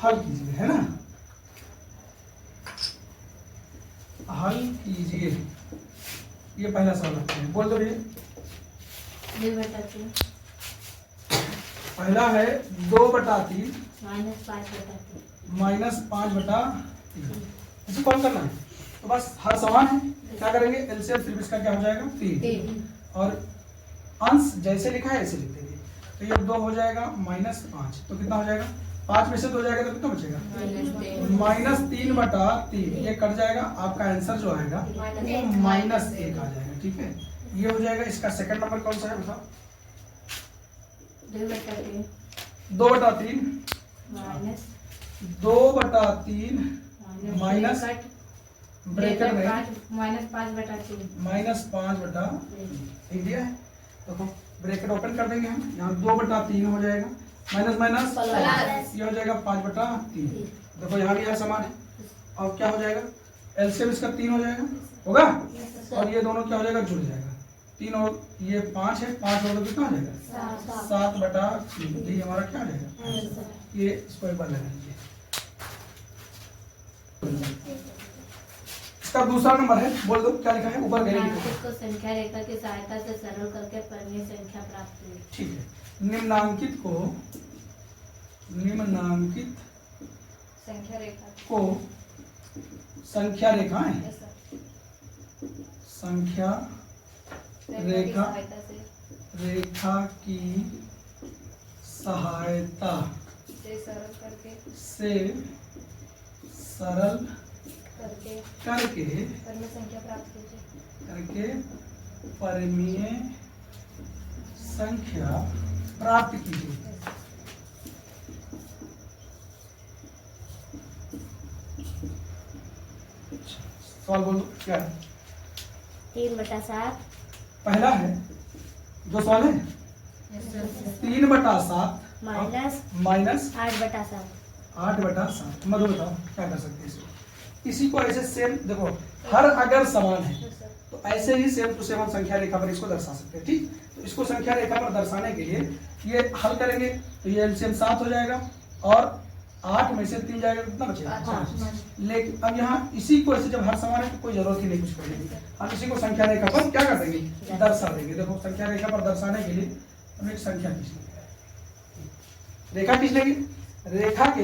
हल कीजिए, है ना, हल कीजिए। ये पहला सवाल रखते हैं, बोल दो भैया। 2/3 पहला है 2/3 -5/3 -5/3। इसे कौन करना है, तो बस हर समान है, क्या करेंगे, एलसीएम फिर इसका क्या हो जाएगा 3, और अंश जैसे लिखा है ऐसे लिख देंगे। तो ये 2 हो जाएगा -5, तो कितना हो जाएगा, 5 में से 2 जाएगा तो कितना बचेगा, -3/3। ये कट जाएगा, आपका आंसर जो आएगा वो -1 आ जाएगा। ठीक है, ये हो जाएगा। इसका सेकंड नंबर कौन सा है बताओ, 2/3 2/3 माइनस 2/3 माइनस ब्रैकेट में -5/3 -5/3 लिख दिया है। देखो ब्रैकेट ओपन कर देंगे हम, यहाँ 2/3 हो जाएगा, माइनस माइनस प्लस। ये हो जाएगा 5/3। देखो यहाँ भी है समान है, और क्या हो जाएगा, एलसीएम इसका 3 हो जाएगा, होगा, और ये दोनों क्या हो जाएगा, जुड़ जाएगा। 3 और ये 5 है, 5 और 2 कितना हो जाएगा, 7/3। ये हमारा क्या हो जाएगा, ये इसको एक बार लगा लीजिए। इसका दूसरा नंबर है, बोल दो क्या लिखा है ऊपर गैरेंटी निम्नांकित को संख्या रेखा की सहायता से सरल करके परिमेय संख्या प्राप्त हुई। ठीक है, निम्नांकित को संख्या रेखा संख्या रेखाएं संख्या रेखा रेखा की सहायता से सरल करके करके परिमेय संख्या प्राप्त कीजिए। परिमेय संख्या प्राप्त कीजिए। सवाल बोलो क्या है, 3/7 पहला है, दो सवाल है, 3/7 माइनस 8/7 8/7। मधु बताओ क्या कर सकते हैं इसको, इसी को ऐसे सेम देखो, हर अगर समान है तो ऐसे ही सेम टू सेम हम संख्या रेखा पर इसको दर्शा सकते हैं। ठीक, तो इसको संख्या रेखा पर दर्शाने के लिए ये हल करेंगे, तो ये एलसीएम 7 हो जाएगा, और 8 में से 3 जाएगा, कितना बचेगा 5। लेकिन अब यहाँ इसी को ऐसे जब हर समान है तो कोई जरूरत ही नहीं कुछ करने की, हम इसी को संख्या रेखा पर क्या कर देंगे, दर्शा देंगे। देखो संख्या रेखा पर दर्शाने के लिए हम एक संख्या खींच लेंगे, रेखा खींच लेंगे, रेखा के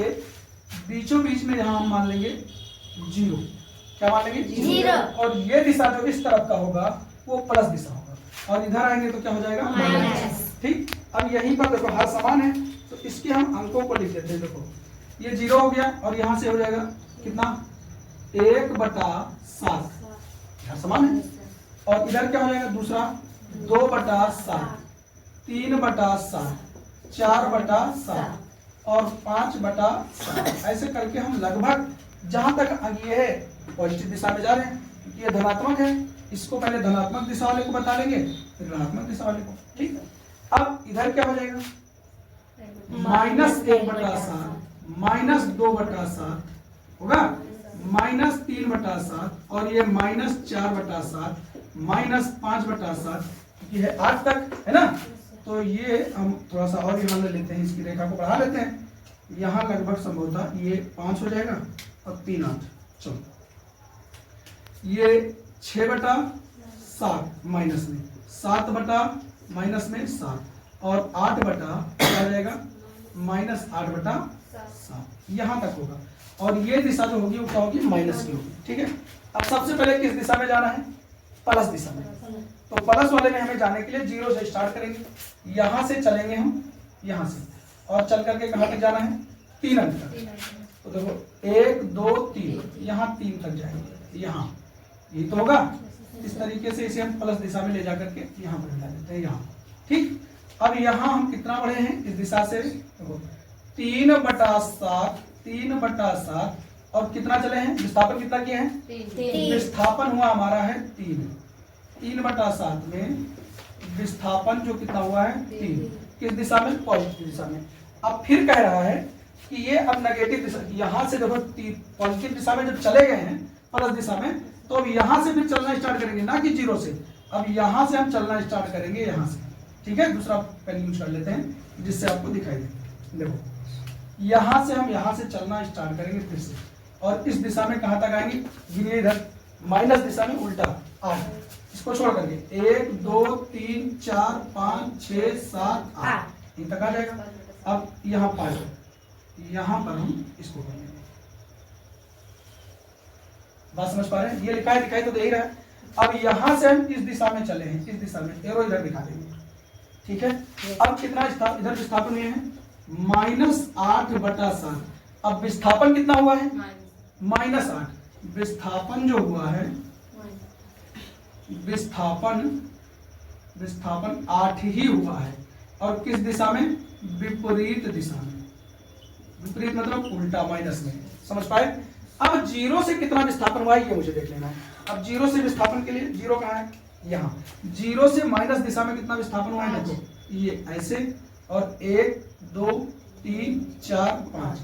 बीचों बीच में यहाँ हम मान लेंगे 0, क्या मान लेंगे 0, और ये दिशा जो इस तरफ का होगा वो प्लस दिशा होगा, और इधर आएंगे तो क्या हो जाएगा माइनस। ठीक, अब यहीं पर देखो हर समान है तो इसके हम अंकों को लिख देते हैं। देखो ये 0 हो गया, और यहाँ से हो जाएगा कितना 1/7, हर समान है, और इधर क्या हो जाएगा दूसरा 2/7, 3/7, 4/7 और 5/7। ऐसे करके हम लगभग जहां तक ये है पॉजिटिव दिशा में जा रहे हैं, क्योंकि ये धनात्मक है, इसको पहले धनात्मक दिशा वाले को बता लेंगे, फिर ऋणात्मक दिशा वाले को। ठीक, अब इधर क्या हो जाएगा -1/7 -2/7 होगा, -3/7, और ये -4/7 -5/7, ये है 8 तक, है ना। तो ये हम थोड़ा सा और यहाँ ले लेते हैं, इसकी रेखा को बढ़ा लेते हैं, यहाँ लगभग संभवतः ये 5 हो जाएगा, और 3 8 चलो, ये 6/7 माइनस में 7/-7 और 8/, क्या हो जाएगा -8/7, यहाँ तक होगा, और ये दिशा जो होगी वो क्या होगी, माइनस की होगी। ठीक है, अब सबसे पहले किस दिशा में जाना है, प्लस दिशा में, तो प्लस वाले में हमें जाने के लिए 0 से स्टार्ट करेंगे, यहाँ से चलेंगे हम, यहाँ से, और चल करके कहाँ तक जाना है, 3 अंक तक। तो देखो 1 2 3, यहाँ 3 तक जाएंगे, यहाँ यही तो होगा। इस तरीके से इसे हम प्लस दिशा में ले जाकर के यहाँ पर मिला देते हैं, यहाँ। ठीक, अब यहाँ हम कितना बढ़े हैं इस दिशा से, देखो 3/7 और कितना चले हैं, विस्थापन कितना किए हैं, 3 विस्थापन हुआ हमारा है 3/7 में विस्थापन जो कितना हुआ है 3, किस दिशा में, पॉजिटिव दिशा में। अब फिर कह रहा है कि ये अब नेगेटिव दिशा, यहाँ से देखो पॉजिटिव दिशा में जब चले गए हैं प्लस दिशा में, तो अब यहाँ से फिर चलना स्टार्ट करेंगे, ना कि 0 से, अब यहाँ से हम चलना स्टार्ट करेंगे, यहाँ से। ठीक है, दूसरा पेन यूज कर लेते हैं जिससे आपको दिखाई दे। देखो यहाँ से हम यहाँ से चलना स्टार्ट करेंगे फिर से, और इस दिशा में कहाँ तक आएंगे, गिनिए इधर माइनस दिशा में उल्टा 8, इसको छोड़ करके 1 2 3 4 5 6 7 8 ये तक आ जाएगा। अब यहाँ 5, यहाँ पर हम इसको करेंगे। बात समझ पा रहे हैं, ये लिखा है दिखाई तो दे ही रहा है। अब यहाँ से हम इस दिशा में चले हैं, इस दिशा में एरो इधर दिखा देंगे, ठीक है। अब कितना इधर विस्थापन हुए हैं -8/7। अब विस्थापन कितना हुआ है -8। विस्थापन जो हुआ है विस्थापन 8 ही हुआ है, और किस दिशा में, विपरीत दिशा में। विपरीत मतलब उल्टा, माइनस में, समझ पाए। अब 0 से कितना विस्थापन हुआ है ये मुझे देख लेना है। अब 0 से विस्थापन के लिए 0 कहाँ है, यहाँ। 0 से माइनस दिशा में कितना विस्थापन हुआ है, देखो ये ऐसे, और 1 2 3 4 5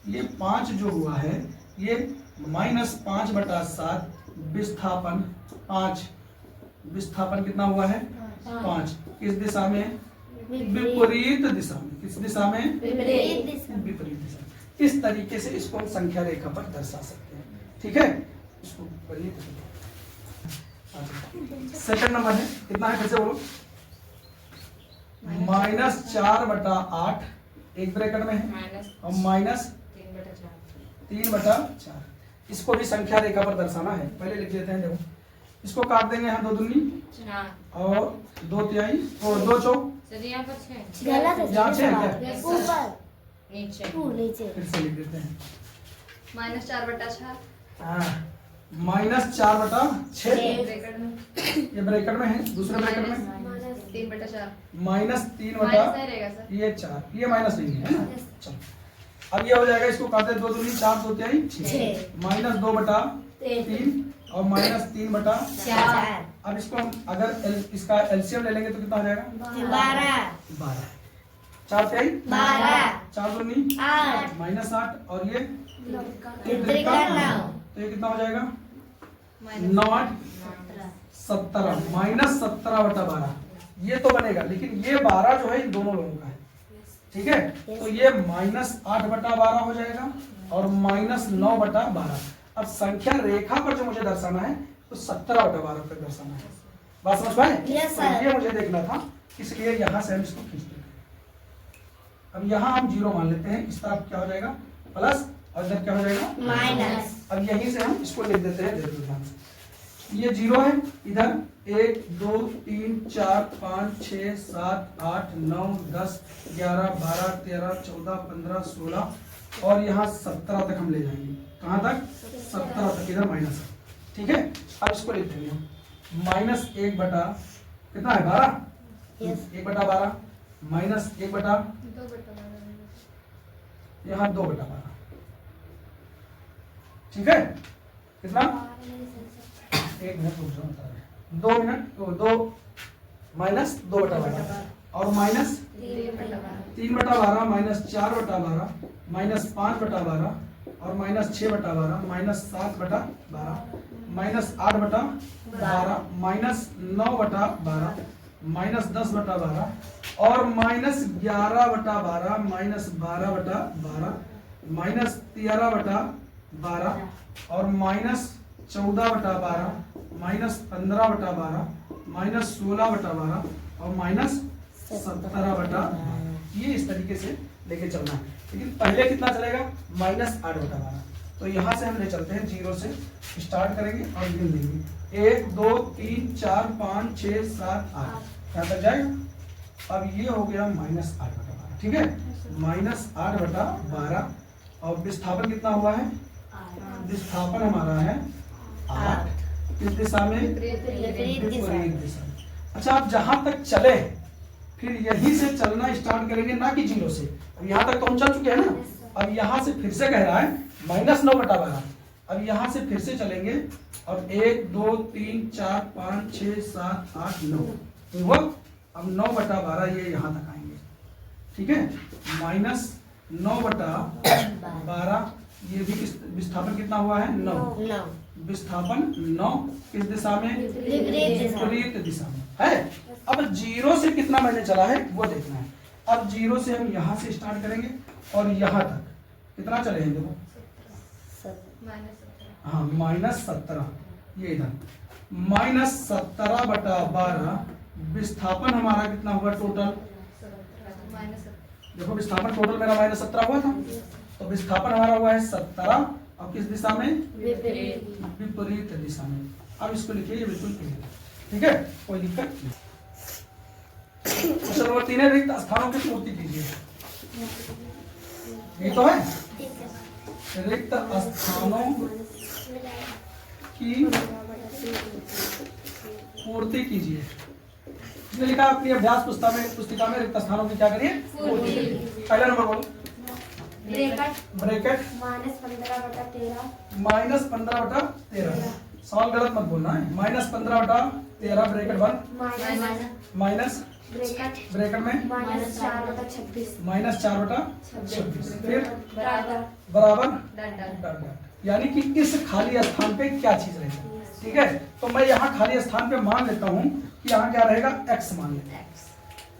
ये 5 जो हुआ है ये -5/7 विस्थापन 5। विस्थापन कितना हुआ है 5, किस दिशा में, विपरीत दिशा में। किस दिशा में, विपरीत दिशा। विपरीत दिशा। इस तरीके से इसको हम संख्या रेखा पर दर्शा सकते हैं, ठीक है। इसको करिए। सेकंड नंबर है, कितना है फिर से बोलो, -4/8 एक ब्रैकेट में है, और -3/4। इसको भी संख्या रेखा पर दर्शाना है। पहले लिख लेते हैं, देखो इसको काट देंगे, यहाँ 2 दूनी और 2 तिहाई और 2 चौक, गलत है, यहाँ 6 क्या, ऊपर नीचे नीचे। फिर से लिख देते हैं -4/6 हाँ, -4/6 ब्रैकेट में ये ब्रैकेट में है। दूसरे ब्रैकेट में -3/4 -3 माइनस नहीं रहेगा सर, ये 4, ये माइनस नहीं है ना। चलो अब ये हो जाएगा, इसको काटते हैं 2 दूनी 4 2 तिहाई 6 -2/3 और -3/4। अब इसको हम अगर इसका एलसीएम ले लेंगे तो कितना हो जाएगा, 12। 4 तिहाई 4 दूनी 8 -8 और ये त्रिकोण 9। तो ये कितना हो जाएगा 9 8 17 -17/12। ये तो बनेगा, लेकिन ये 12 जो है इन दोनों लोगों का है, ठीक है। तो ये -8/12 हो जाएगा और -9/12। अब संख्या रेखा पर जो मुझे दर्शाना है तो 17/12 तक दर्शाना है। बात समझ पाए। Yes, तो sir. ये मुझे देखना था, इसलिए यहाँ से हम इसको खींचते हैं। अब यहाँ हम 0 मान लेते हैं, इस तरफ क्या हो जाएगा प्लस, और इधर क्या हो जाएगा माइनस। अब यहीं से हम इसको लिख देते हैं, देखो ध्यान से। ये 0 है, इधर 1 2 3 4 5 6 7 8 9 10 11 12 13 14 15 16 और यहाँ 17 तक हम ले जाएंगे। कहाँ तक, 17 तक। इधर माइनस है, ठीक है। अब इसको लिख देंगे हम -1 बटा कितना है 12, 1/12 -1 यहाँ 2/12, ठीक है। कितना, 1 मिनट रुक जाओ, 2 मिनट, तो 2 -2/12 और -3/12 -4/12 -5/12 और -6/12 -7/12 -8/12 -9/12 -10/12 और -11/12 -12/12 -13/12 और -14/12 -15/12 -16/12 और -17/12। ये इस तरीके से लेके चलना है, लेकिन पहले कितना चलेगा -8/12। तो यहाँ से हम ले चलते हैं, 0 से स्टार्ट करेंगे और गिन देंगे 1 2 3 4 5 6 7 8 यहाँ तक जाएगा। अब ये हो गया -8/12, ठीक है। -8/12 और विस्थापन कितना हुआ है, विस्थापन हमारा है 8। किस दिशा में, विपरीत दिशा। अच्छा, आप जहां तक चले फिर यहीं से चलना स्टार्ट करेंगे, ना कि 0 से। अब यहाँ तक तो हम चल चुके हैं ना। अब यहाँ से फिर से कह रहा है -9/12। अब यहाँ से फिर से चलेंगे और 1 2 3 4 5 6 7 8 9 हुआ। अब 9/12 ये यहाँ तक आएंगे, ठीक है। -9/12 ये भी विस्थापन कितना हुआ है 9। विस्थापन 9 किस दिशा में, विपरीत दिशा। विपरीत दिशा में है। अब 0 से कितना मैंने चला है वो देखना है। अब 0 से हम यहाँ से स्टार्ट करेंगे और यहाँ तक कितना चले हैं देखो, -17 हाँ -17, ये इधर -17 बटा 12 विस्थापन हमारा कितना हुआ टोटल, -17 देखो विस्थापन टोटल मेरा -17 हुआ था, तो विस्थापन हमारा हुआ है 17 और किस दिशा में, विपरीत दिशा में। अब इसको लिखिए, ये बिल्कुल क्लियर है, ठीक है, कोई दिक्कत नहीं। क्वेश्चन नंबर 3 है, रिक्त स्थानों की पूर्ति कीजिए। ये तो है, रिक्त स्थानों की पूर्ति कीजिए। इसमें लिखा अपनी अभ्यास पुस्तिका में रिक्त स्थानों की क्या करिए, पूर्ति करिए। पहला नंबर बोलो, ब्रैकेट -15/13 सवाल गलत मत बोलना है, -15/13 ब्रैकेट बंद, माइनस ब्रैकेट में -4/26 फिर बराबर डॉट यानी कि इस खाली स्थान पे क्या चीज रहेगी, ठीक है। तो मैं यहाँ खाली स्थान पे मान लेता हूँ कि यहाँ क्या रहेगा, x मान लेते हैं,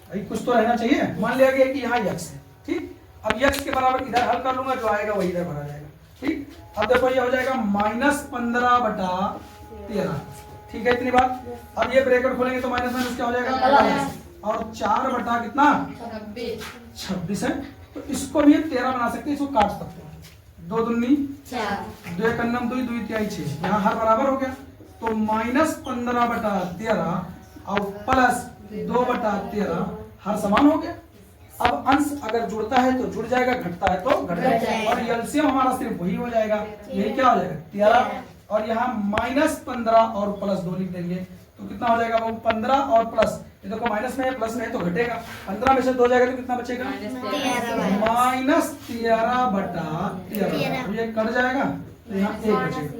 भाई कुछ तो रहना चाहिए, मान लिया गया कि यहाँ x है, ठीक। अब x के बराबर इधर हल कर लूंगा, जो आएगा वही इधर भरा जाएगा, ठीक। अब देखो ये हो जाएगा -15/13, ठीक है, इतनी बात। अब ये ब्रैकेट खोलेंगे तो माइनस क्या हो जाएगा, प्लस, और 4 बटा कितना 26 है, तो इसको भी 13 बना सकते हैं, इसको काट सकते हैं, 2 दूनी 4, 2 एकन्नम 2, 2 तिहाई 6, यहाँ हर बराबर हो गया, तो -15/13 और प्लस 2/13 हर समान हो गया। अब अंश अगर जुड़ता है तो जुड़ जाएगा, घटता है तो घट जाएगा, और एलसीएम हमारा सिर्फ वही हो जाएगा, यही क्या हो जाएगा 13, और यहाँ -15 और प्लस 2 लिख देंगे, तो कितना हो जाएगा वो 15 और प्लस, ये देखो माइनस में है प्लस में है तो घटेगा, 15 में से 2 जाएगा तो कितना बचेगा, -13/13, ये कट जाएगा तो यहाँ 1 बचेगा,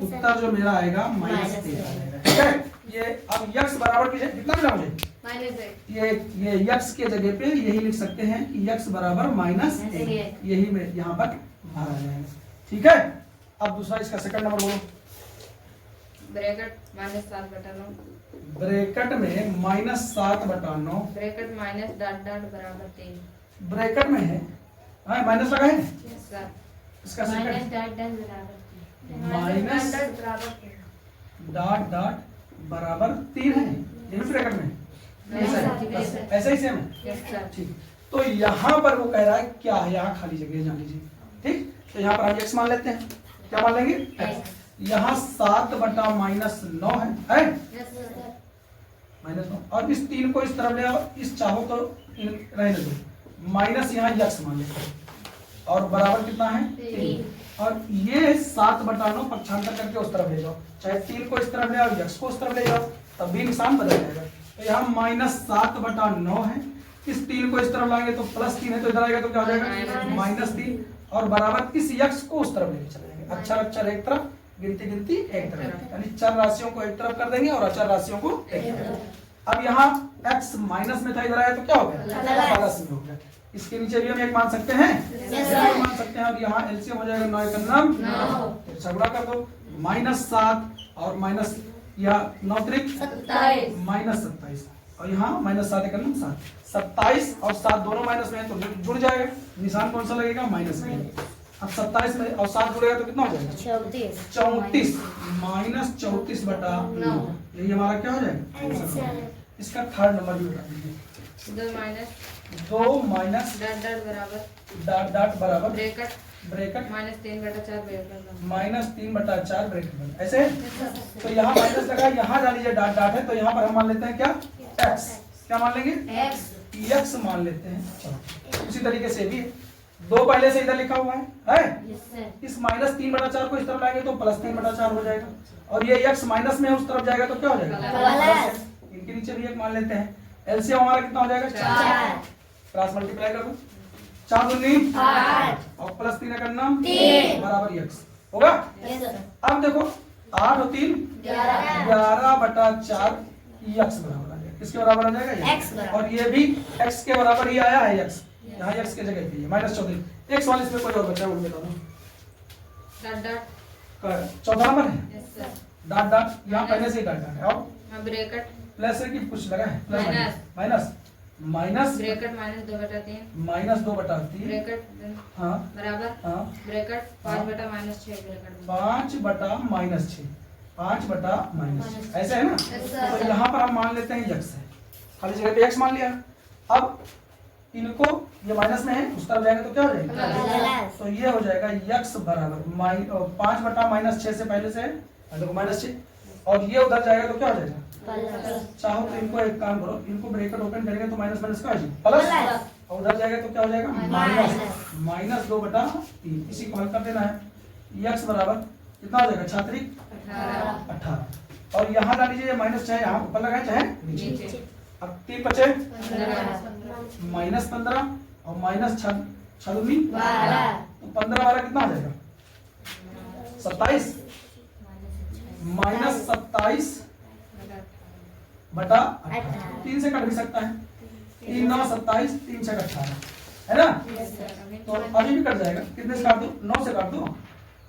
उत्तर जो मेरा आएगा -13, ठीक है। ये अब यक्स बराबर कितना मिला मुझे, ये यक्स के जगह पे यही लिख सकते हैं कि यक्स बराबर -1, यही में यहाँ पर भरा जाएगा, ठीक है। अब दूसरा इसका सेकंड नंबर बोलो, ब्रैकेट -7/9 ब्रैकेट में -7/9 ब्रैकेट माइनस डॉट डॉट बराबर 3 ब्रैकेट में है, हाँ माइनस लगा है, सर इसका सेकंड माइनस डॉट डॉट बराबर 3 है, ये भी ब्रैकेट में ऐसा ही सेम है, ठीक। तो यहाँ पर वो कह रहा है क्या है, यहाँ खाली जगह जान लीजिए, ठीक। तो यहाँ पर हम x मान लेते हैं, क्या मान लेंगे x, यहाँ 7/-9 है -9, और इस 3 को इस तरफ ले आओ, इस चाहो तो रहने दो, माइनस यहाँ x मान लेते हैं, और बराबर कितना है 3, और ये 7/9 पक्षांतर करके उस तरफ ले जाओ, चाहे 3 को इस तरफ ले आओ, x को उस तरफ ले जाओ, तब भी निशान बदल जाएगा। तो यहाँ -7/9 है, इस 3 को इस तरफ लाएंगे तो +3 है, तो इधर आएगा तो क्या हो जाएगा -3, और बराबर इस यक्स को उस तरफ लेके चले जाएंगे, अक्षर अक्षर एक तरफ, गिनती एक तरफ, यानी चर राशियों को एक तरफ कर देंगे और अचर राशियों को एक तरफ। अब यहाँ x माइनस में था, इधर आया तो क्या हो गया प्लस में हो गया, इसके नीचे भी हम एक मान सकते हैं, मान सकते हैं, और यहाँ एलसीएम हो जाएगा 9 एकन्नम 9, छगड़ा कर दो, -7 और माइनस या 9 त्रिक -27, और यहाँ -7 एकन्नम 7, 27 और 7 दोनों माइनस में है तो जुड़ जाएगा, निशान कौन सा लगेगा माइनस में। अब 27 में और 7 जुड़ेगा तो कितना हो जाएगा 34, -34/9, यही हमारा क्या हो जाएगा। इसका थर्ड नंबर भी बता दीजिए, 2 माइनस डॉट डॉट बराबर ब्रैकेट -3/4 ब्रैकेट बंद, ऐसे। तो यहाँ माइनस लगा, यहाँ डाल लीजिए डॉट डॉट है, तो यहाँ पर हम मान लेते हैं क्या x, क्या मान लेंगे x मान लेते हैं। चलो उसी तरीके से भी 2 पहले से इधर लिखा हुआ है इस -3/4 को इस तरफ लाएंगे तो +3/4 हो जाएगा, और ये x माइनस में उस तरफ जाएगा तो क्या हो जाएगा, इनके नीचे भी 1 मान लेते हैं, एलसीएम हमारा कितना हो जाएगा 4, क्रॉस मल्टीप्लाई कर दो, 4 दूनी 8 और +3 एकन्नम 3 बराबर x होगा। अब देखो 8 और 3 11/4 x बराबर आ जाएगा, किसके बराबर आ जाएगा x, और ये भी x के बराबर ही आया है, x यहाँ x के जगह पे -14, x वाले इसमें कोई और बचा है उनमें दोनों डॉट डॉट चौथा नंबर है डॉट डॉट, यहाँ पहले से ही डॉट डॉट है, और ब्रैकेट प्लस है कि कुछ लगा है minus, minus, minus bracket -2/3 minus 2/3 bracket हाँ बराबर हाँ ब्रैकेट 5/-6 ब्रैकेट 5/-6 5/-6 ऐसे है ना। तो यहाँ पर हम मान लेते हैं यक्स है, खाली जगह पे यक्स मान लिया। अब इनको ये माइनस में है, उस तरफ जाएंगे तो क्या हो जाएगा, तो ये हो जाएगा यक्स बराबर 5/-6 से पहले से है देखो -6, और ये उधर जाएगा तो क्या हो जाएगा। चाहो तो इनको एक काम करो, इनको ब्रैकेट ओपन करेंगे तो माइनस माइनस का प्लस, और उधर जाएगा तो क्या हो जाएगा माइनस 2/3। इसी को हल कर देना है। यक्स बराबर कितना हो जाएगा छात्री 18, और यहाँ डाल लीजिए -6 यहाँ ऊपर लगाए चाहे नीचे। अब 3 बचे -15 और -6 दूनी 12, तो 15 कितना हो जाएगा 27 -27/18 3 से कट भी सकता है, 3 9 27 3 6 18 है ना। तो अभी भी कट जाएगा, कितने से काट दो 9 से काट दो,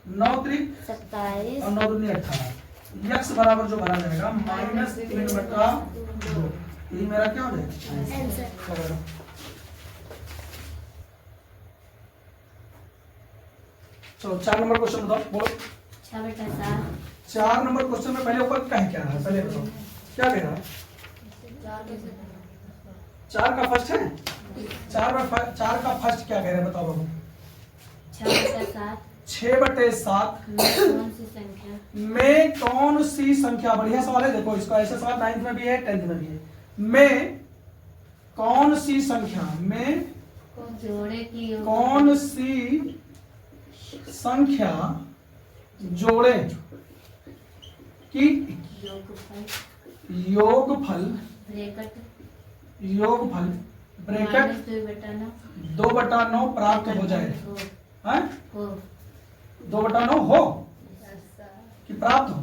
9 3 27 और 9 दूनी 18। यक्स बराबर जो भरा जाएगा -3/2, यही मेरा क्या हो जाएगा आंसर। चलो 4 नंबर क्वेश्चन बताओ, बोलो 4 नंबर क्वेश्चन में पहले ऊपर क्या क्या है, पहले बताओ क्या कह रहा है। 4 का फर्स्ट है, 4 का फर्स्ट क्या कह रहे हैं बताओ बाबू। 6/7 में कौन सी संख्या, बढ़िया सवाल है देखो, इसका ऐसे सवाल 9th में भी है 10th में भी है। में कौन सी संख्या में कौन सी संख्या जोड़े की योगफल ब्रैकेट 2/9 प्राप्त हो जाए। 2/9 हो कि प्राप्त हो,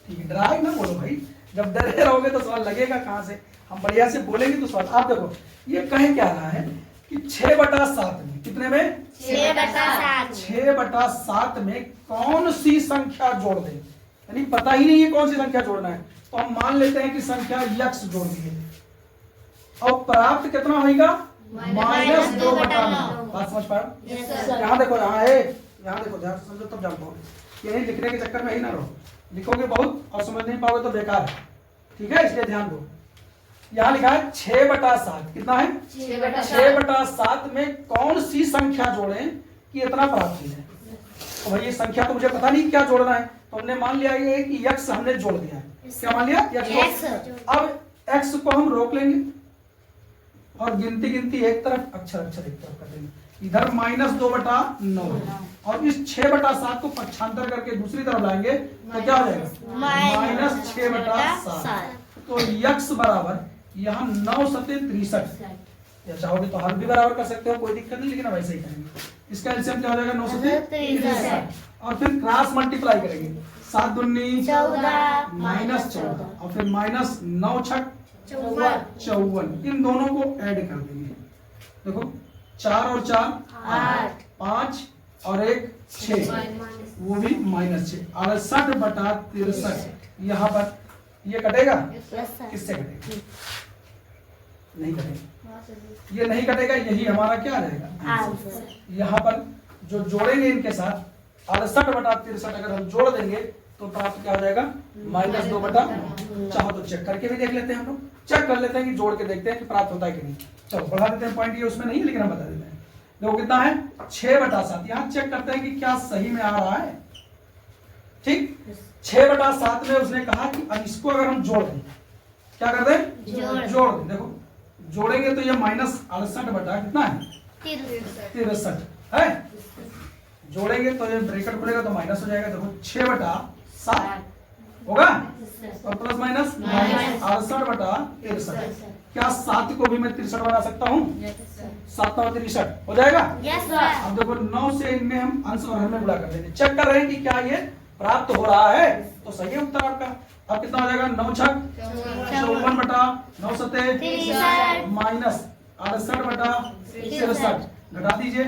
ठीक है। डराई ना बोलो भाई, जब डरे रहोगे तो सवाल लगेगा कहां से, हम बढ़िया से बोलेंगे तो सवाल। आप देखो ये कहे क्या रहा है कि 6/7 में, कितने में 6/7 में कौन सी संख्या जोड़ दें, यानी पता ही नहीं है कौन सी संख्या जोड़ना है, तो हम मान लेते हैं कि संख्या यक्स जोड़ दी है, और प्राप्त कितना होगा -2/9। बात समझ पाए। यहाँ देखो, यहाँ है, यहाँ देखो ध्यान समझो तब जान पाओगे, यही लिखने के चक्कर में ही ना रहो, लिखोगे बहुत और समझ नहीं पाओगे तो बेकार है, ठीक है, इसलिए ध्यान दो। यहाँ लिखा है 6/7, कितना है 6/7 में कौन सी संख्या जोड़ें कि इतना प्राप्त हो जाए। तो भाई ये संख्या तो मुझे पता नहीं क्या जोड़ना है, तो हमने मान लिया है कि यक्स हमने जोड़ दिया है। क्या मान लिया यक्स। अब एक्स को हम रोक लेंगे और गिनती एक तरफ, अक्षर एक तरफ कर देंगे, इधर -2/9, और इस 6/7 को पक्षांतर करके दूसरी तरफ लाएंगे तो क्या हो जाएगा -6/7। तो यक्स बराबर यहाँ 9 7 63, या चाहोगे तो हल भी बराबर कर सकते हो, कोई दिक्कत नहीं, लेकिन अब ऐसे ही करेंगे। इसका एलसीएम क्या हो जाएगा 9 7 63, और फिर क्रॉस मल्टीप्लाई करेंगे, 7 दूनी 14 -14, और फिर -9 6 54, इन दोनों को ऐड कर देंगे। देखो 4 और 4 8, 5 और 1 6, वो भी -6, 68/63। यहाँ पर ये कटेगा, किससे कटेगा, नहीं कटेगा, ये नहीं कटेगा, यही हमारा क्या आ जाएगा आंसर। यहाँ पर जो जोड़ेंगे इनके साथ 68/63 अगर हम जोड़ देंगे तो प्राप्त क्या हो जाएगा -2/9। चाहो तो चेक करके भी देख लेते हैं, हम लोग चेक कर लेते हैं कि जोड़ के देखते हैं कि प्राप्त होता है कि नहीं। चलो बढ़ा देते हैं, पॉइंट ये उसमें नहीं है लेकिन हम बता देते हैं। देखो कितना है 6/7, यहाँ चेक करते हैं कि क्या सही में आ रहा है, ठीक। 6/7 में उसने कहा कि अब इसको अगर हम जोड़ दें, क्या कर दें जोड़ दें। देखो जोड़ेंगे तो ये -68 कितना है 63 है, जोड़ेंगे तो ये ब्रैकेट खुलेगा तो माइनस हो जाएगा। देखो 6/7 होगा और प्लस माइनस 68/63। क्या 7 को भी मैं 63 बना सकता हूँ, 7 9 63 हो जाएगा। अब देखो 9 से इनमें हम अंश और हर में गुणा कर देंगे, चेक कर रहे हैं कि क्या ये प्राप्त हो रहा है, तो सही है उत्तर आपका। अब कितना हो जाएगा 9 6 54/9 7 माइनस 68/63 घटा दीजिए।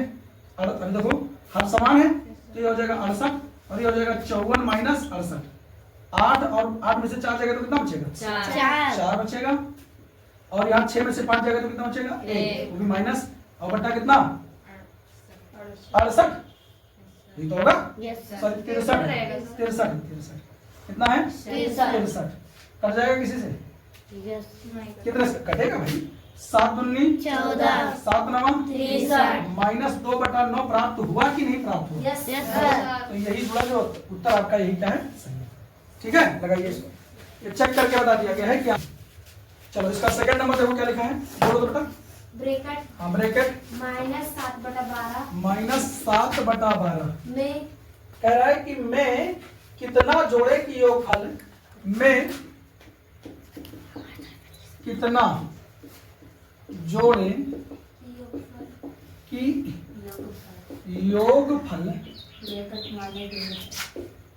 अब देखो हर समान है तो ये हो जाएगा 68 और ये हो जाएगा 54 माइनस 68। 8 और 8 में से 4 जाएगा तो कितना बचेगा 4 बचेगा। और यहाँ 6 में से 5 जाएगा तो कितना बचेगा 1, वो भी माइनस, और बटा कितना 68, ये तो होगा सॉरी 63 कितना है 63 कट जाएगा किसी से, कितने से कटेगा भाई, 7 दूनी 14, 7 नवा 63, माइनस 2/9 प्राप्त हुआ कि नहीं प्राप्त हुआ, यस सर। तो यही जुड़ा जो उत्तर आपका यही क्या है सही है। ठीक है, लगाइए इसको, ये चेक करके बता दिया गया है क्या। चलो इसका सेकंड नंबर देखो क्या लिखा है, बोलो तो बेटा। ब्रैकेट हाँ ब्रैकेट -7/12 -7/12 में कह रहा है कि मैं कितना जोड़े की योगफल में कितना जोड़े की योगफल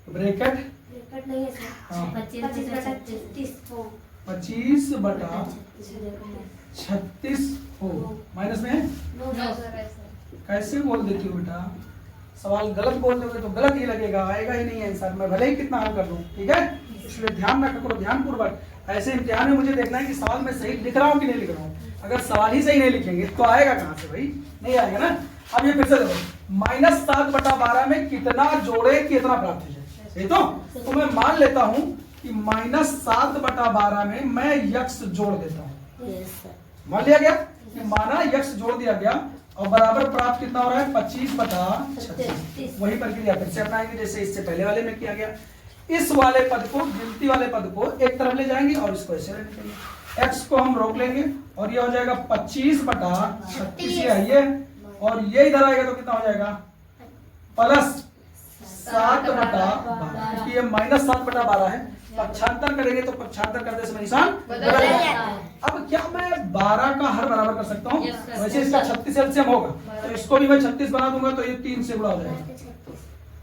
ब्रैकेट नहीं है सर, हाँ। 25/36 हो 25/36 हो, माइनस में है, नो सर ऐसा कैसे बोल देती हो बेटा, सवाल गलत बोल दोगे तो गलत ही लगेगा, आएगा ही नहीं आंसर, मैं भले ही कितना हल कर दूं। ठीक है, इसलिए ध्यान रखा करो, ध्यानपूर्वक। ऐसे इम्तिहान में मुझे देखना है कि सवाल में सही लिख रहा हूँ कि नहीं लिख रहा हूँ, अगर सवाल ही सही नहीं लिखेंगे तो आएगा कहाँ से भाई, नहीं आएगा ना। अब ये फिर से देखो, -7/12 में कितना जोड़े कि इतना प्राप्त हो जाए, ये तो मैं मान लेता हूँ कि -7/12 में मैं यक्स जोड़ देता हूँ, मान लिया गया कि माना यक्स जोड़ दिया गया, और बराबर प्राप्त कितना हो रहा है 25/36, वही प्रक्रिया फिर से अपनाएंगे जैसे इससे पहले वाले में किया गया। इस वाले पद को, गिनती वाले पद को एक तरफ ले जाएंगे और इसको ऐसे ले जाएंगे, x को हम रोक लेंगे और ये हो जाएगा 25/36 ये है ये, और ये इधर आएगा तो कितना हो जाएगा +7/12, क्योंकि ये -7/12 है, पक्षांतर करेंगे तो पक्षांतर करते समय निशान बदल जाएगा। अब क्या मैं 12 का हर बराबर कर सकता हूँ, वैसे इसका 36 एलसीएम होगा तो इसको भी मैं 36 बना दूंगा तो ये 3 से गुणा हो जाएगा,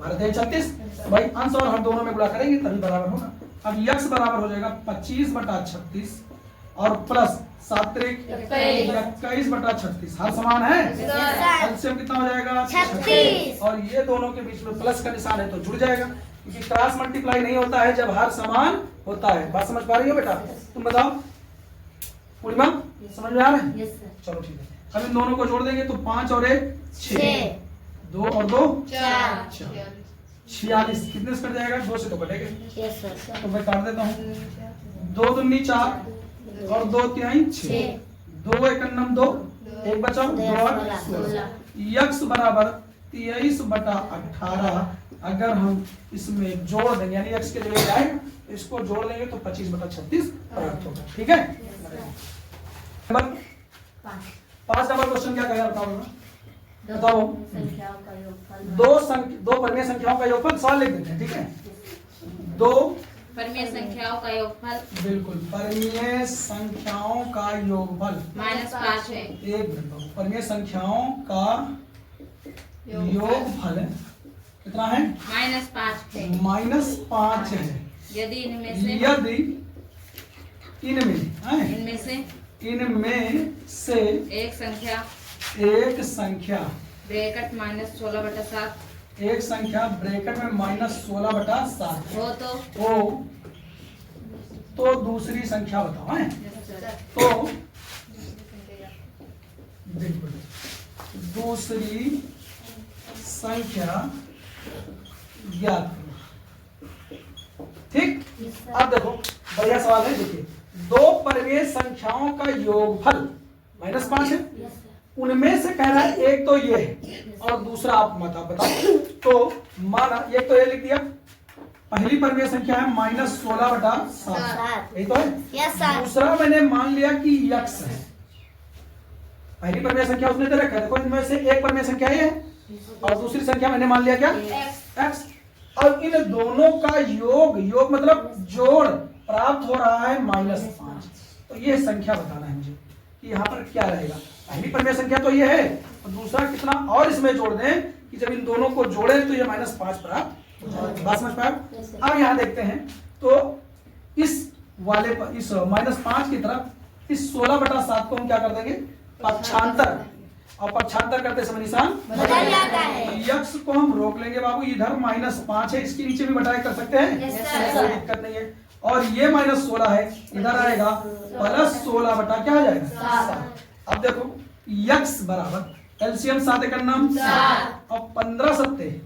12×3 = 36, भाई अंश और हर दोनों में गुणा करेंगे तभी बराबर होगा। अब यक्स बराबर हो जाएगा 25/36 और प्लस 7×21=36, हर समान है, एलसीएम कितना हो जाएगा 36, और ये दोनों के बीच में प्लस का निशान है तो जुड़ जाएगा, क्योंकि क्रॉस मल्टीप्लाई नहीं होता है जब हर समान होता है। बात समझ पा रही हो बेटा, तुम बताओ पूर्णिमा समझ में आ रहा है, यस सर। चलो ठीक है। अब इन दोनों को जोड़ देंगे तो 5 और 1 6, 2 और 2 4, 46, कितने से कट जाएगा, 2 से तो कटेगा, तो मैं काट देता हूँ, 2 दूनी 4 और 2 तिहाई 6, 2 × 2, 1 बचा 2 और 16, यक्स बराबर 23/18, अगर हम इसमें जोड़ देंगे यानी x के जगह जाएगा तो इसको जोड़ लेंगे तो 25/36 प्राप्त होगा। ठीक है, नंबर 5 नंबर क्वेश्चन क्या कहेगा बताओ, बताओ। संख्याओं का योगफल दो परिमेय संख्याओं का योगफल, सवाल लिख देते हैं। ठीक है, 2 परिमेय संख्याओं का योगफल बिल्कुल परिमेय संख्याओं का योगफल -5 है, एक मिनट, परिमेय संख्याओं का योगफल कितना है, -5 है। -5 है। यदि इनमें से एक संख्या ब्रैकेट -16/7 एक संख्या ब्रैकेट में -16/7 हो तो दूसरी संख्या बताओ है, तो बिल्कुल दूसरी संख्या ज्ञात करो। ठीक, अब देखो बढ़िया सवाल है, देखिए दो परिमेय संख्याओं का योगफल -5 है, उनमें से कह रहा है एक तो ये है और दूसरा आप मत आप बताओ, तो माना एक तो ये लिख दिया, पहली परिमेय संख्या है -16/7, यही तो है, दूसरा मैंने मान लिया कि यक्स है, पहली परिमेय संख्या उसने दे रखा है, देखो इनमें से एक परिमेय संख्या ये है और दूसरी संख्या मैंने मान लिया क्या x। अब इन दोनों का योग मतलब जोड़ प्राप्त हो रहा है -5, तो ये संख्या बताना है मुझे कि यहाँ पर क्या रहेगा। पहली परिमेय संख्या तो ये है और दूसरा कितना और इसमें जोड़ दें कि जब इन दोनों को जोड़े तो ये -5 प्राप्त हो जाएगा। बात समझ पाए। अब यहाँ देखते हैं तो इस वाले पर इस -5 की तरफ इस 16/7 को हम क्या कर देंगे, पक्षांतर, और पक्षांतर करते समय निशान बदल जाता है। यक्स को हम रोक लेंगे बाबू, इधर -5 है, इसके नीचे भी बटाई कर सकते हैं, Yes, sir. कोई दिक्कत नहीं है। और ये -16 है, इधर आएगा +16 बटा क्या आ जाएगा 7। अब देखो x बराबर एलसीएम 7 का नाम 7 और 15 सत्ते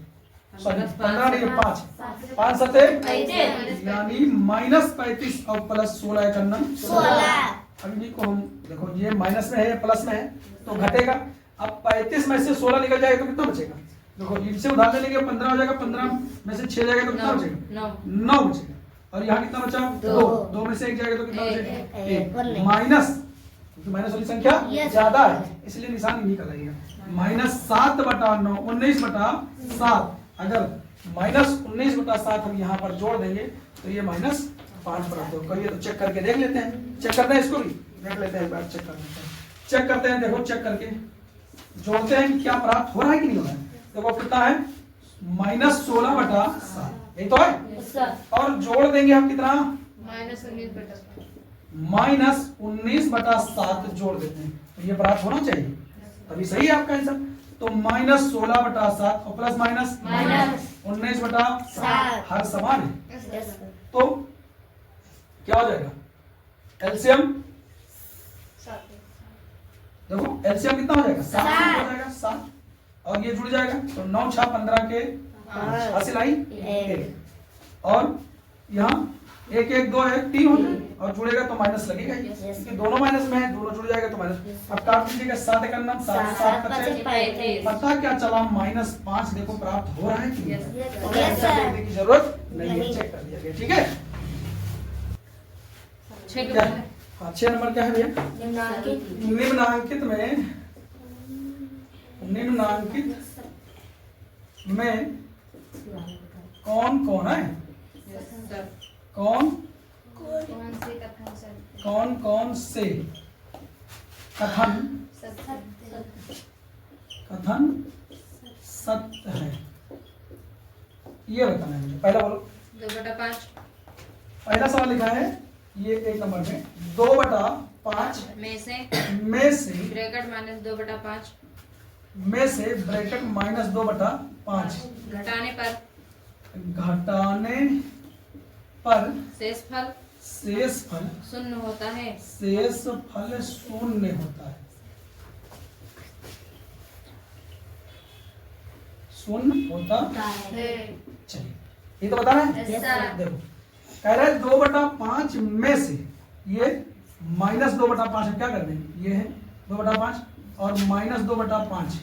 सॉरी 15 नहीं 5 सत्ते यानी -35 और +16 का नाम 16। अभी को हम देखो ये माइनस में है या प्लस में है तो घटेगा। अब 35 में से 16 निकल जाएगा तो कितना बचेगा? देखो इनसे उधार ले लेंगे 15 हो जाएगा, 15 में से 6 जाएगा तो कितना बचेगा? 9 बचेगा। और यहाँ कितना बचा? 2 में से 1 जाएगा तो कितना बचेगा? 1 माइनस, क्योंकि माइनस वाली संख्या ज्यादा है इसलिए निशान नहीं निकलेगा। -7 बटा 9 19 बटा 7। अगर -19 बटा 7 हम यहाँ पर जोड़ देंगे तो ये -5 प्राप्त होगा। करिए तो चेक करके देख लेते हैं, चेक करते हैं, इसको भी देख लेते हैं, एक बार चेक कर लेते हैं, चेक करते हैं। देखो चेक करके जोड़ते हैं कि क्या प्राप्त हो रहा है कि नहीं हो रहा है। देखो कितना है -16 बटा 7 यही तो है। और जोड़ देंगे हम कितना -19 बटा 7 जोड़ देते हैं तो ये प्राप्त होना चाहिए तभी सही है आपका आंसर। तो -16 बटा 7 और प्लस माइनस 19 बटा 7 हर समान है तो क्या हो जाएगा? एलसीएम देखो एलसीएम कितना हो जाएगा 7 हो जाएगा 7 और ये जुड़ जाएगा तो 9 6 15 के हासिल आई 1 और यहाँ 1 1 2 1 3 हो जाएगा और जुड़ेगा तो माइनस लगेगा ही क्योंकि दोनों माइनस में है, दोनों जुड़ जाएगा तो माइनस। अब काट दीजिएगा 7 का नाम 7 पता क्या चला -5 देखो प्राप्त हो रहा है कि देखने की जरूरत नहीं है, चेक कर दिया गया। ठीक है क्या है? हाँ 6 नंबर क्या है भैया? निम्नांकित में कौन कौन है? कौन से कथन सत्य है ये बताना है मुझे। पहला बोलो 2/5 पहला सवाल लिखा है ये 1 नंबर में 2/5 में से ब्रैकेट -2/5 में से ब्रैकेट -2/5 घटाने पर शेष फल शून्य होता है। शेष फल शून्य होता है। शून्य होता है। चलिए ये तो बताना है। देखो कह रहा है 2/5 में से ये -2/5 क्या कर देंगे? ये है 2/5 और -2/5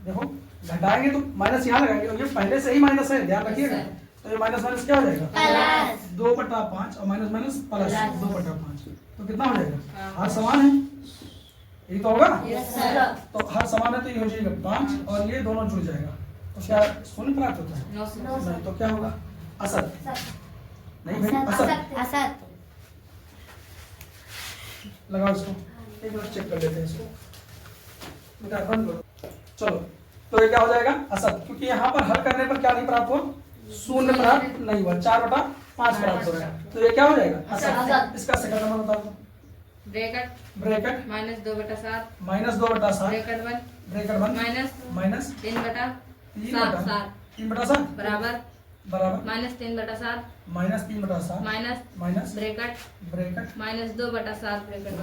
देखो घटाएंगे तो माइनस यहाँ लगाएंगे और ये पहले से ही माइनस है ध्यान रखिएगा। तो ये माइनस क्या हो जाएगा? 2/5 और माइनस प्लस 2/5 तो कितना हो जाएगा? हर समान है यही तो होगा ना। तो हर समान है तो ये हो जाएगा 5 और ये दोनों जुड़ जाएगा तो क्या शून्य प्राप्त होता है? नहीं तो क्या होगा? असत। नहीं भाई असत लगाओ इसको, एक बार चेक कर लेते हैं इसको बेटा बंद करो। चलो तो ये क्या हो जाएगा? असत, क्योंकि यहाँ पर हल करने पर क्या नहीं प्राप्त हुआ? शून्य प्राप्त नहीं हुआ, 4/5 प्राप्त हो रहा है तो ये क्या हो जाएगा? असत। इसका सेकंड नंबर बताओ। ब्रैकेट -2/7 ब्रैकेट 1 माइनस 3/7 बराबर -3/7 माइनस ब्रैकेट -2/7 ब्रैकेट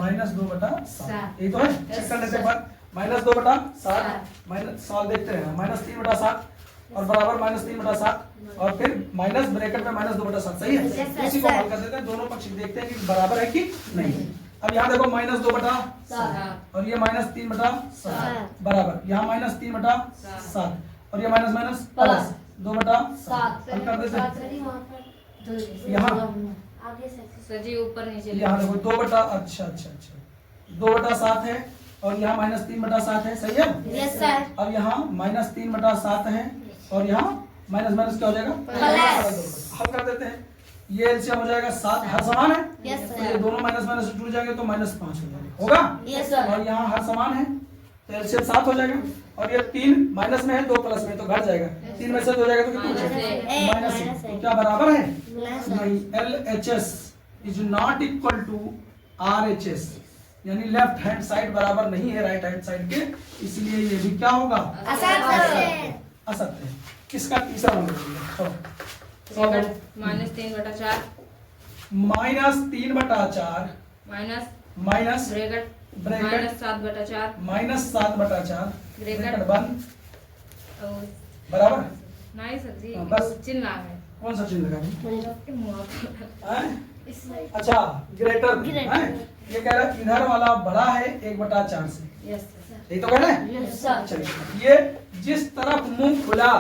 ये तो है। चेक कर लेते हैं बाद -2/7 माइनस सॉल्व देखते हैं -3/7 और बराबर -3/7 और फिर माइनस ब्रैकेट में -2/7 सही है। इसी को हल कर देते हैं, दोनों पक्ष देखते हैं कि बराबर है कि नहीं। अब यहाँ देखो -2/7 और ये -3/7 बराबर यहाँ -3/7 और ये माइनस प्लस 2/7 हल कर देते हैं। यहाँ सजी ऊपर नीचे यहाँ देखो 2/7 है और यहाँ -3/7 है सही है। Yes sir. अब यहाँ -3/7 है और यहाँ माइनस क्या हो जाएगा? हल कर देते हैं। ये एलसीएम हो जाएगा 7 हर समान है। यस तो सर। ये दोनों माइनस जुड़ जाएंगे तो -5 हो जाएगा होगा। Yes sir. और यहाँ हर समान है तो एलसीएम 7 हो जाएगा और ये 3 माइनस में है 2 प्लस में तो घट जाएगा। 3 में से 2 जाएगा तो कितना बचेगा? माइनस। तो क्या बराबर है? नहीं। LHS is not equal to RHS यानी लेफ्ट हैंड साइड बराबर नहीं है राइट हैंड साइड के, इसलिए ये भी क्या होगा? असत्य है। असत्य है। किसका तीसरा number? Bracket minus 3/4 minus 3/4 minus minus bracket bracket minus 7/4 minus 7/4 bracket बंद और बराबर। नहीं सर जी हाँ, बस। चिन्ह है कौन सा चिन्ह लगा मुँह हैं? अच्छा ग्रेटर हैं? ये कह रहा है इधर वाला बड़ा है 1/4 से, यस सर यही तो कह रहा है। चलिए ये जिस तरफ मुंह खुला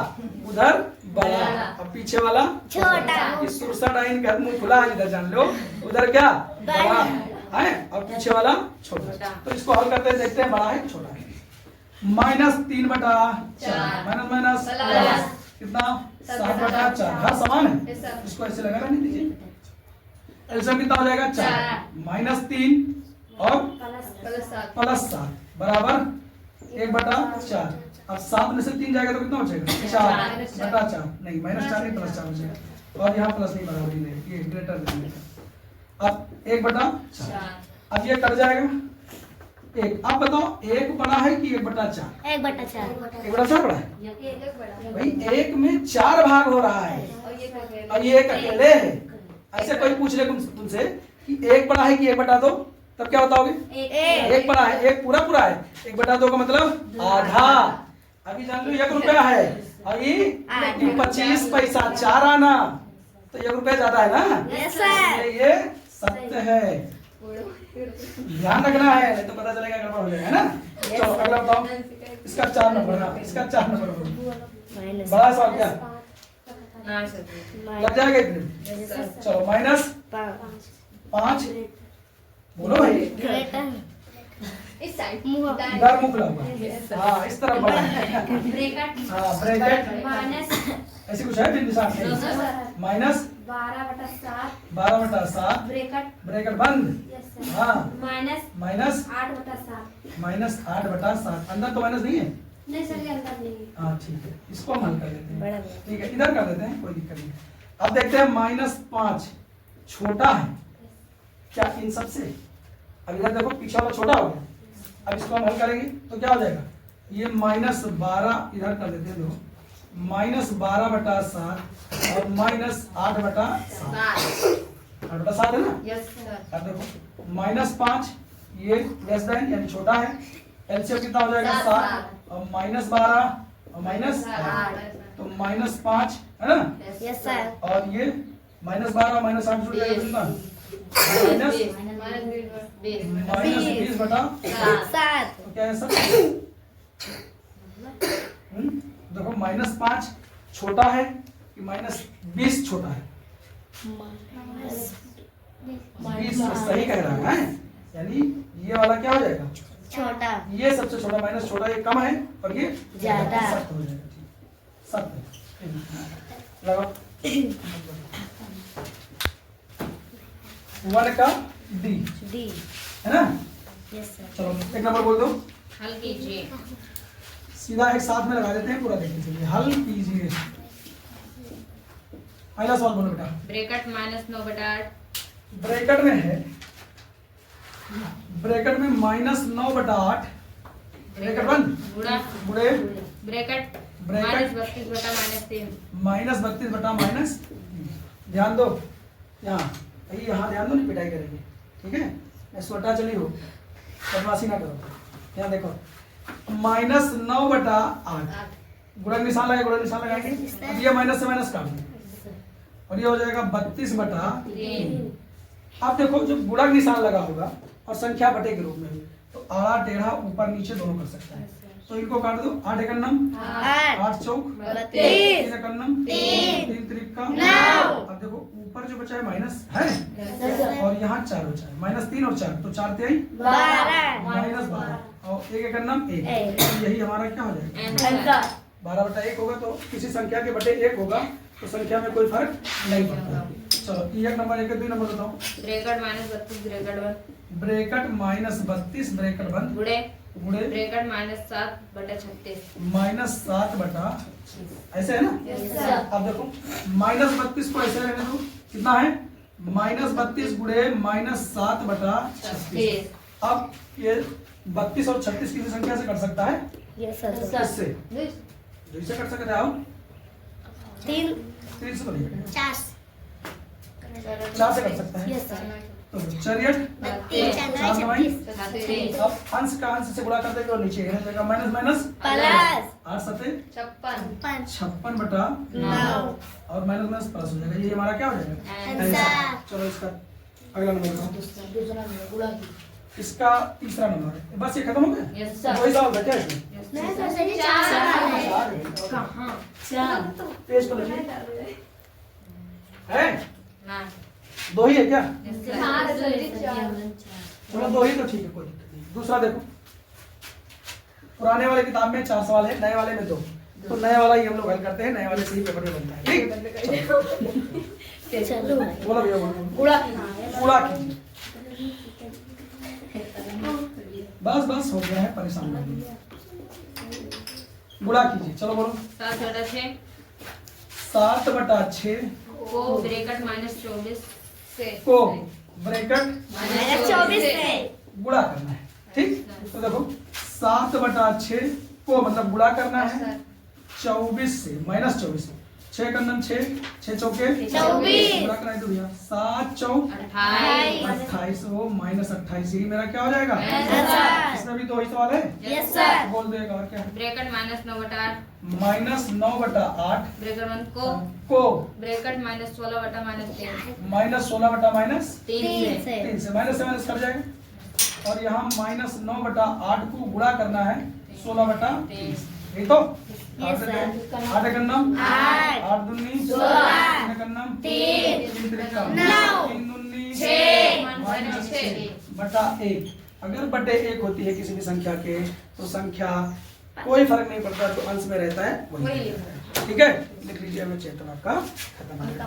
उधर बड़ा और पीछे वाला छोटा। इस सुरसा डाइन का मुंह खुला है इधर जान लो, उधर क्या बड़ा है और पीछे वाला छोटा। तो इसको हल करते हैं, देखते हैं बड़ा है कि छोटा है। Minus 3/4 minus minus plus. कितना 7/4 हर समान है। यस सर इसको ऐसे लगाना नहीं दीजिए। एलसीएम कितना हो जाएगा 4 माइनस 3 और प्लस 7 प्लस 7 बराबर 1/4। अब 7 में से 3 जाएगा तो कितना बचेगा 4/4 नहीं माइनस 4 नहीं प्लस 4 बचेगा और यहाँ प्लस नहीं बराबरी नहीं ये ग्रेटर नहीं है। अब 1/4 अब ये कट जाएगा 1। अब बताओ 1 बड़ा है कि 1/4? 1/4 1/4 बड़ा है भाई, 1 में 4 भाग हो रहा है और ये एक अकेले है। ऐसे कोई पूछ ले तुमसे कि 1 बड़ा है कि 1/2, तब क्या बताओगे? 1 बड़ा है, 1 पूरा पूरा है, 1/2 का मतलब आधा। अभी जान लो 1 रुपया है अभी 25 पैसा 4 आना, तो 1 रुपया ज्यादा है ना। Yes sir. ये सत्य है, ध्यान रखना है नहीं तो पता चलेगा गड़बड़ हो जाएगा, है ना। चलो अगला बताओ, इसका 4 नंबर ना, इसका 4 नंबर बड़ा सवाल क्या नहीं सर जी लग जाएगा इतने। यस सर चलो माइनस 5 बोलो भाई, इस साइड इधर मुख लगा हाँ इस तरफ बड़ा है ब्रैकेट हाँ ब्रैकेट माइनस ऐसे कुछ है फिर निशान माइनस 12/7 ब्रैकेट ब्रैकेट बंद हाँ माइनस माइनस 8/7 माइनस 8/7 अंदर तो माइनस नहीं है नहीं सर ये अंदर नहीं है। हाँ ठीक है, इसको हम हल कर लेते हैं। बड़ा ठीक है इधर कर देते हैं, कोई दिक्कत नहीं। अब देखते हैं -5 छोटा है क्या इन सब से? अब इधर देखो पीछे वाला छोटा हो गया, अब इसको हम हल करेंगे तो क्या हो जाएगा? ये -12 इधर कर देते हैं, देखो -12/7 और -8/7 8/7 है ना। यस सर अब देखो -5 ये लेस देन यानी छोटा है, एलसीएम कितना हो जाएगा 7 और -12 और -8 तो -5 है ना। Yes sir. और ये -12 और -8 जुड़ जाएगा कितना? -20/7 7 तो क्या है सब? देखो -5 छोटा है कि -20 छोटा है? 20 सही कह रहा है, यानी ये वाला क्या हो जाएगा? छोटा। ये सबसे छोटा माइनस छोटा, ये कम है और ये ज्यादा। सख्त हो जाएगा। ठीक सख्त लगाओ 1 का डी डी। है ना। Yes sir. चलो एक नंबर बोल दो, हल कीजिए सीधा एक साथ में लगा देते हैं, पूरा देखिए चलिए हल कीजिए। पहला सवाल बोलो बेटा। ब्रैकेट -9/8 ब्रैकेट में है, ब्रैकेट में -9/8 ब्रैकेट बंद गुणा बुढ़े ब्रैकेट ब्रैकेट -32/-3 -32 ध्यान दो यहाँ यहाँ ध्यान दो, नहीं पिटाई करेंगे ठीक है। स्वटा चली हो बदमाशी ना करो। यहाँ देखो -9/8 गुणा निशान लगा, गुणा निशान लगाएंगे। अब ये माइनस से माइनस काट दें और ये हो जाएगा 32/3। अब देखो जब गुणा निशान लगा होगा और संख्या बटे के रूप में तो आड़ा टेढ़ा ऊपर नीचे दोनों कर सकता है, तो इनको काट दो। 8 एकम 8 चौक 3 एकम 3 त्रिका 9। अब देखो ऊपर जो बचा है माइनस है और यहाँ 4 बचा है, -3 और 4 तो 4 3 -12 और 1 एकम 1 यही हमारा क्या हो जाएगा? 12/1 होगा, तो किसी संख्या के बटे 1 होगा तो संख्या में कोई फर्क नहीं पड़ता। चलो 1 नंबर 1 2 नंबर बताओ। ब्रैकेट -32 ब्रैकेट बंद ब्रैकेट -32 ब्रैकेट बंद गुणे गुणे ब्रैकेट -7/36 -7 ऐसे है ना। अब देखो -32 को ऐसे रहने दो, कितना है? -32 गुणे -7/36। अब ये 32 और 36 किसी संख्या से कट सकता है? Yes sir. इससे 2 से कट सकता है। तीन 3 से तो नहीं कटेगा, 4 4 से कट सकता है। यस सर तो 4 8 32 4 9 36 अब अंश का अंश से गुणा करते हुए नीचे है जाएगा माइनस माइनस प्लस 8 7 56 56 बटा 9 और माइनस माइनस प्लस हो जाएगा, ये हमारा क्या हो जाएगा आंसर। चलो इसका अगला नंबर इसका तीसरा नंबर है, बस ये खत्म हो गया। यस सर वही सवाल था क्या इसमें? नहीं सर सर 4 सवाल है चार है। कहाँ 4 पेज पर लिखिए है ना 2 ही है क्या? यस सर हाँ, चलो 2 ही तो ठीक है, कोई दिक्कत नहीं। दूसरा देखो, पुराने वाले किताब में 4 सवाल है, नए वाले में 2, तो नए वाला ही हम लोग हल करते हैं, नए वाले से ही पेपर में बनता है। ठीक चलो बोलो भैया बोलो गुड़ा पूरा कीजिए। बस बस हो गया है, परेशान मत होइए। गुणा कीजिए, चलो बोलो 7 बटा 6 7 बटा 6 को ब्रैकेट माइनस 24 से को ब्रैकेट माइनस 24 से गुणा करना है। ठीक, तो देखो 7 बटा 6 को मतलब गुणा करना है 24 से, माइनस 24 से। 6 का नम 6 चौके 24 गुणा करना है तो भैया 7 चौक 28 28 हो माइनस 28, यही मेरा क्या हो जाएगा? आंसर। इसमें भी 2 ही सवाल है, यस सर बोल देगा और क्या है? ब्रैकेट माइनस 9 बटा 8 माइनस 9 बटा 8 ब्रैकेट 1 को को ब्रैकेट माइनस 16 बटा माइनस 3 माइनस 16 बटा माइनस 3 3 से 3 से माइनस से माइनस कर जाएगा और यहाँ माइनस 9 बटा 8 को गुणा करना है 16 बटा 30, यही तो? Yes, sir. 8 गन्नम 8 8 दुन्नी 16 3 गन्नम 3 3 त्रिका 9 3 दुन्नी 6 माइनस 6 बटा 1। अगर बटे 1 होती है किसी भी संख्या के तो संख्या कोई फर्क नहीं पड़ता, जो अंश में रहता है वही। वही ठीक है, लिख लीजिए, हमें चैप्टर आपका खत्म हो गया।